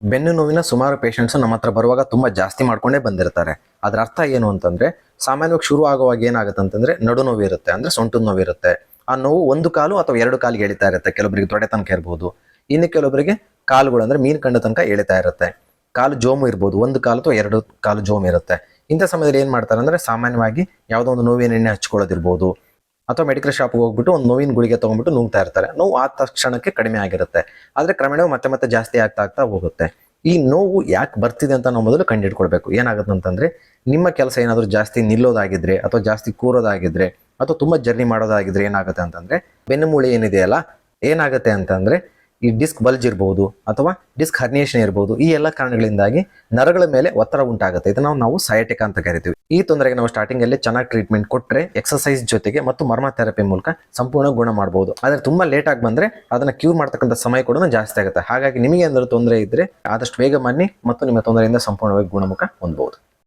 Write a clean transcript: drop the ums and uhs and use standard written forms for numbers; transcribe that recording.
ಬೆನ್ನು ನೋವಿನ ಸುಮಾರು ಪೇಷಂಟ್ಸ್ ನಮ್ಮ ಹತ್ರ ಬರುವಾಗ ತುಂಬಾ ಜಾಸ್ತಿ ಮಾಡ್ಕೊಂಡೇ ಬಂದಿರ್ತಾರೆ. ಅದ್ರ ಅರ್ಥ ಏನು ಅಂತಂದ್ರೆ, ಸಾಮಾನ್ಯವಾಗಿ ಶುರು ಆಗುವಾಗ ಏನಾಗುತ್ತೆ ಅಂತಂದ್ರೆ ನಡು ನೋವು ಇರುತ್ತೆ, ಅಂದ್ರೆ ಸೊಂಟದ ನೋವು ಇರುತ್ತೆ. ಆ ನೋವು ಒಂದು ಕಾಲು ಅಥವಾ ಎರಡು ಕಾಲಿಗೆ ಎಳಿತಾ ಇರುತ್ತೆ. ಕೆಲವರಿಗೆ ತೊಡೆ ತನಕ ಇರ್ಬೋದು, ಇನ್ನು ಕೆಲವರಿಗೆ ಕಾಲುಗಳು ಅಂದ್ರೆ ಮೀನ್ ಕಂಡ ತನಕ ಎಳಿತಾ ಇರುತ್ತೆ. ಕಾಲು ಜೋಮು ಇರ್ಬೋದು, ಒಂದು ಕಾಲು ಅಥವಾ ಎರಡು ಕಾಲು ಜೋಮ್ ಇರುತ್ತೆ. ಇಂಥ ಸಮಯದಲ್ಲಿ ಏನ್ ಮಾಡ್ತಾರೆ ಅಂದ್ರೆ, ಸಾಮಾನ್ಯವಾಗಿ ಯಾವುದೋ ಒಂದು ನೋವಿನ ಎಣ್ಣೆ ಹಚ್ಕೊಳ್ಳೋದಿರ್ಬೋದು, ಅಥವಾ ಮೆಡಿಕಲ್ ಶಾಪ್ಗೆ ಹೋಗ್ಬಿಟ್ಟು ಒಂದು ನೋವಿನ ಗುಳಿಗೆ ತಗೊಂಡ್ಬಿಟ್ಟು ನುಂಗ್ತಾ ಇರ್ತಾರೆ. ನೋವು ಆ ತಕ್ಷಣಕ್ಕೆ ಕಡಿಮೆ ಆಗಿರುತ್ತೆ, ಆದ್ರೆ ಕ್ರಮೇಣ ಮತ್ತೆ ಜಾಸ್ತಿ ಆಗ್ತಾ ಹೋಗುತ್ತೆ. ಈ ನೋವು ಯಾಕೆ ಬರ್ತಿದೆ ಅಂತ ನಾವು ಮೊದಲು ಕಂಡುಹಿಡ್ಕೊಳ್ಬೇಕು. ಏನಾಗುತ್ತೆ ಅಂತಂದ್ರೆ, ನಿಮ್ಮ ಕೆಲಸ ಏನಾದರೂ ಜಾಸ್ತಿ ನಿಲ್ಲೋದಾಗಿದ್ರೆ ಅಥವಾ ಜಾಸ್ತಿ ಕೂರೋದಾಗಿದ್ರೆ ಅಥವಾ ತುಂಬಾ ಜರ್ನಿ ಮಾಡೋದಾಗಿದ್ರೆ ಏನಾಗುತ್ತೆ ಅಂತಂದ್ರೆ, ಬೆನ್ನುಮೂಳೆ ಏನಿದೆಯಲ್ಲ, ಏನಾಗುತ್ತೆ ಅಂತಂದ್ರೆ ಈ ಡಿಸ್ಕ್ ಬಲ್ಜ್ ಇರ್ಬೋದು ಅಥವಾ ಡಿಸ್ಕ್ ಹರ್ನಿಯೇಷನ್ ಇರ್ಬೋದು, ಈ ಎಲ್ಲ ಕಾರಣಗಳಿಂದಾಗಿ ನರಗಳ ಮೇಲೆ ಒತ್ತಡ ಉಂಟಾಗುತ್ತೆ. ಇದನ್ನ ನಾವು ಸಯಾಟಿಕಾ ಅಂತ ಕರಿತೀವಿ. ಈ ತೊಂದರೆಗೆ ನಾವು ಸ್ಟಾರ್ಟಿಂಗ್ ಅಲ್ಲಿ ಚೆನ್ನಾಗಿ ಟ್ರೀಟ್ಮೆಂಟ್ ಕೊಟ್ರೆ ಎಕ್ಸರ್ಸೈಸ್ ಜೊತೆಗೆ ಮತ್ತು ಮರ್ಮ ಥೆರಪಿ ಮೂಲಕ ಸಂಪೂರ್ಣ ಗುಣ ಮಾಡಬಹುದು. ಆದ್ರೆ ತುಂಬಾ ಲೇಟ್ ಆಗಿ ಬಂದ್ರೆ ಅದನ್ನ ಕ್ಯೂರ್ ಮಾಡ್ತಕ್ಕಂಥ ಸಮಯ ಕೂಡ ಜಾಸ್ತಿ ಆಗುತ್ತೆ. ಹಾಗಾಗಿ ನಿಮಗೆ ಏನಾದರೂ ತೊಂದರೆ ಇದ್ರೆ ಆದಷ್ಟು ಬೇಗ ಬನ್ನಿ ಮತ್ತು ನಿಮ್ಮ ತೊಂದರೆಯಿಂದ ಸಂಪೂರ್ಣವಾಗಿ ಗುಣಮುಖ ಹೊಂದಬಹುದು.